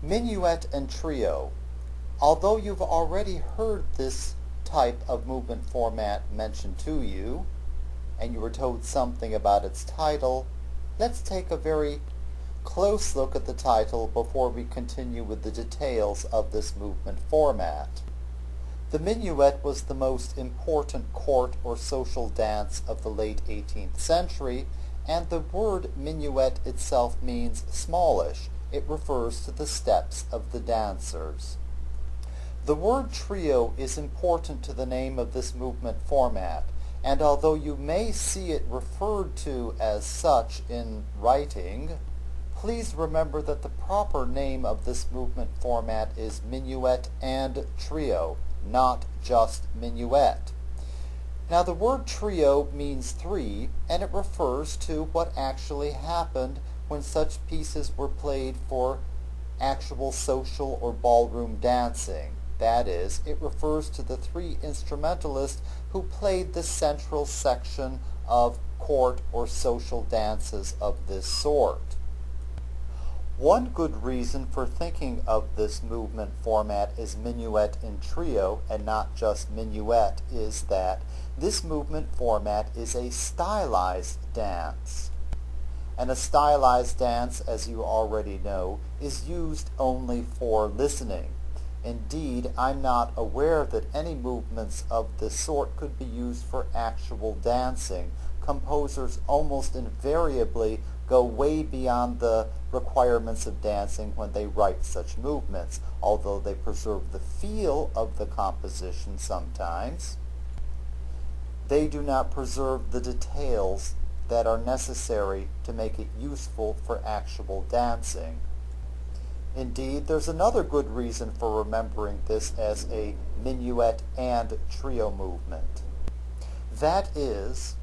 Minuet and trio. Although you've already heard this type of movement format mentioned to you, and you were told something about its title, let's take a very close look at the title before we continue with the details of this movement format. The minuet was the most important court or social dance of the late 18th century, and the word minuet itself means smallish. It refers to the steps of the dancers. The word trio is important to the name of this movement format, and although you may see it referred to as such in writing, please remember that the proper name of this movement format is minuet and trio, not just minuet. Now the word trio means three, and it refers to what actually happened when such pieces were played for actual social or ballroom dancing. That is, it refers to the three instrumentalists who played the central section of court or social dances of this sort. One good reason for thinking of this movement format as minuet in trio and not just minuet is that this movement format is a stylized dance. And a stylized dance, as you already know, is used only for listening. Indeed, I'm not aware that any movements of this sort could be used for actual dancing. Composers almost invariably go way beyond the requirements of dancing when they write such movements, although they preserve the feel of the composition sometimes. They do not preserve the details that are necessary to make it useful for actual dancing. Indeed, there's another good reason for remembering this as a minuet and trio movement. That is,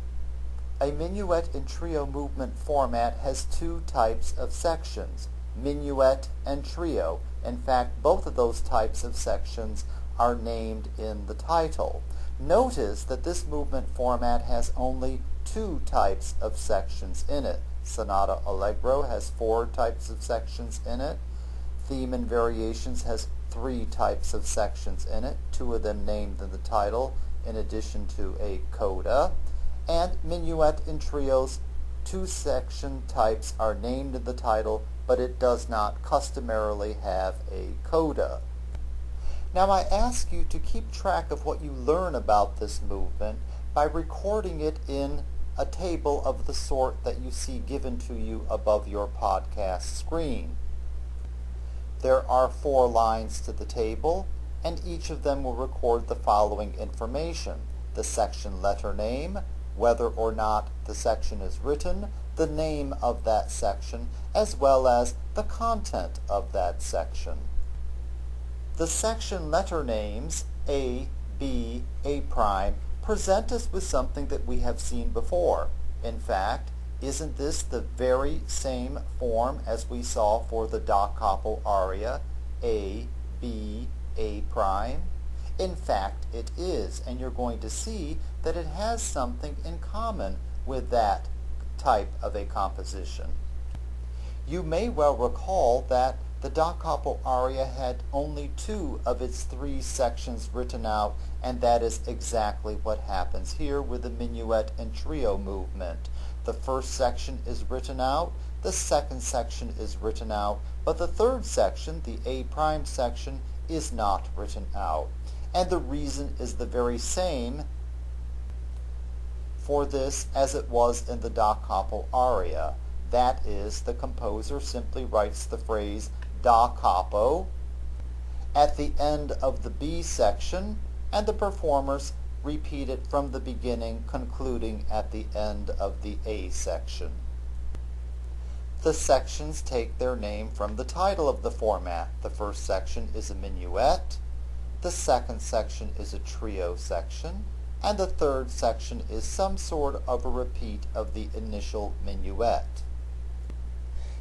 a minuet and trio movement format has two types of sections, minuet and trio. In fact, both of those types of sections are named in the title. Notice that this movement format has only two types of sections in it. Sonata Allegro has 4 types of sections in it. Theme and Variations has 3 types of sections in it, 2 of them named in the title, in addition to a coda. And minuet and trios, 2 section types are named in the title, but it does not customarily have a coda. Now I ask you to keep track of what you learn about this movement by recording it in a table of the sort that you see given to you above your podcast screen. There are 4 lines to the table, and each of them will record the following information: the section letter name, whether or not the section is written, the name of that section, as well as the content of that section. The section letter names A, B, A prime present us with something that we have seen before. In fact, isn't this the very same form as we saw for the Da capo aria, A, B, A prime? In fact, it is, and you're going to see that it has something in common with that type of a composition. You may well recall that the Da capo aria had only 2 of its 3 sections written out, and that is exactly what happens here with the minuet and trio movement. The first section is written out, the second section is written out, but the third section, the A prime section, is not written out. And the reason is the very same for this as it was in the Da capo aria. That is, the composer simply writes the phrase Da capo at the end of the B section, and the performers repeat it from the beginning, concluding at the end of the A section. The sections take their name from the title of the format. The first section is a minuet, the second section is a trio section, and the third section is some sort of a repeat of the initial minuet.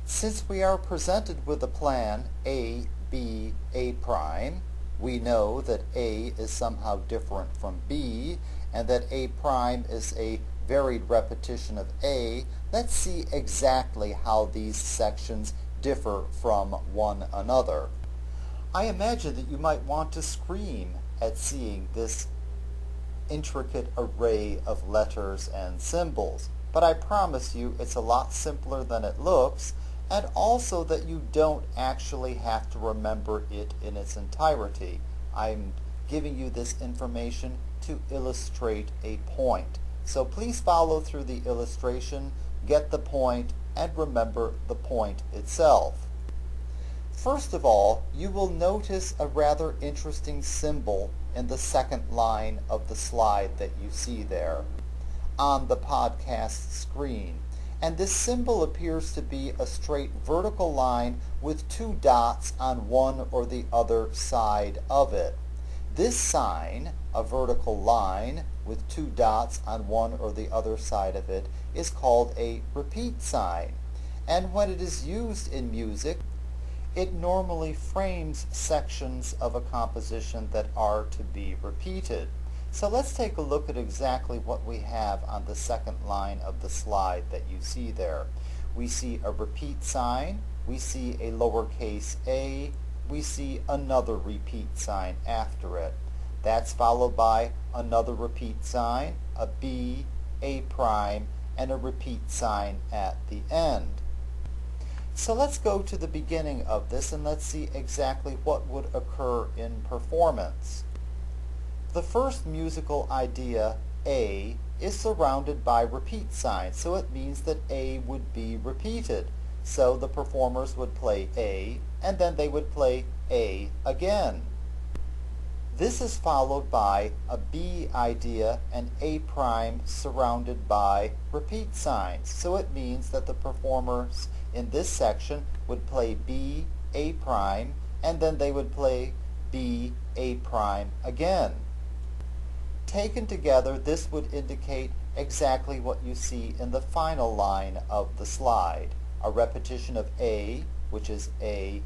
Since we are presented with a plan A, B, A prime, we know that A is somehow different from B, and that A prime is a varied repetition of A. Let's see exactly how these sections differ from one another. I imagine that you might want to scream at seeing this intricate array of letters and symbols, but I promise you it's a lot simpler than it looks, and also that you don't actually have to remember it in its entirety. I'm giving you this information to illustrate a point. So please follow through the illustration, get the point, and remember the point itself. First of all, you will notice a rather interesting symbol in the second line of the slide that you see there on the podcast screen. And this symbol appears to be a straight vertical line with two dots on one or the other side of it. This sign, a vertical line with two dots on one or the other side of it, is called a repeat sign. And when it is used in music, it normally frames sections of a composition that are to be repeated. So let's take a look at exactly what we have on the second line of the slide that you see there. We see a repeat sign, we see a lowercase a, we see another repeat sign after it. That's followed by another repeat sign, a B, a prime, and a repeat sign at the end. So let's go to the beginning of this and let's see exactly what would occur in performance. The first musical idea, A, is surrounded by repeat signs, so it means that A would be repeated. So the performers would play A, and then they would play A again. This is followed by a B idea and A prime surrounded by repeat signs. So it means that the performers in this section would play B, A prime, and then they would play B, A prime again. Taken together, this would indicate exactly what you see in the final line of the slide. A repetition of A, which is A,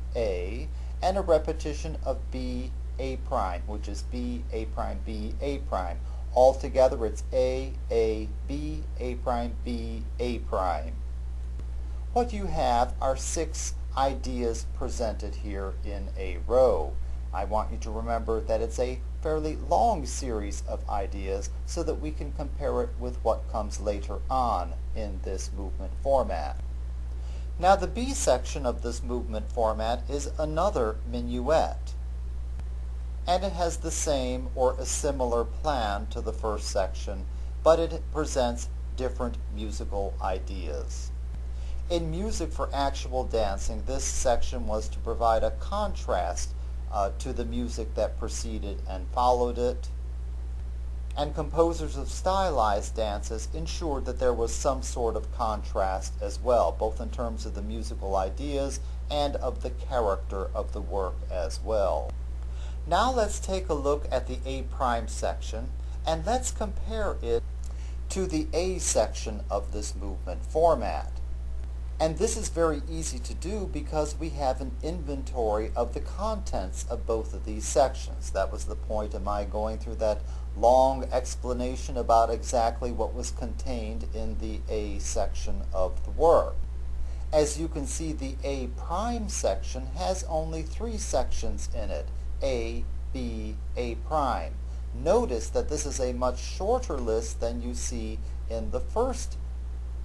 and a repetition of B, A prime, which is B, A prime, B, A prime. Altogether it's A, B, A prime, B, A prime. What you have are 6 ideas presented here in a row. I want you to remember that it's a fairly long series of ideas so that we can compare it with what comes later on in this movement format. Now the B section of this movement format is another minuet, and it has the same or a similar plan to the first section, but it presents different musical ideas. In music for actual dancing, this section was to provide a contrast to the music that preceded and followed it, and composers of stylized dances ensured that there was some sort of contrast as well, both in terms of the musical ideas and of the character of the work as well. Now let's take a look at the A prime section, and let's compare it to the A section of this movement format. And this is very easy to do because we have an inventory of the contents of both of these sections. That was the point of my going through that long explanation about exactly what was contained in the A section of the work. As you can see, the A prime section has only 3 sections in it, A, B, A prime. Notice that this is a much shorter list than you see in the first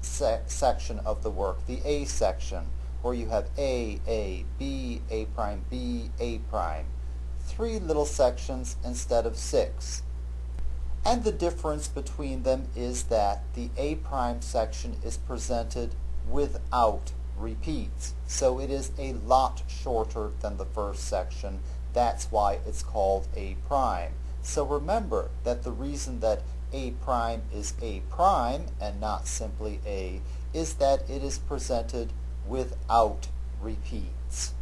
section of the work, the A section, where you have A, B, A prime, B, A prime. 3 little sections instead of 6. And the difference between them is that the A prime section is presented without repeats. So it is a lot shorter than the first section. That's why it's called A prime. So remember that the reason that A prime is A prime and not simply A is that it is presented without repeats.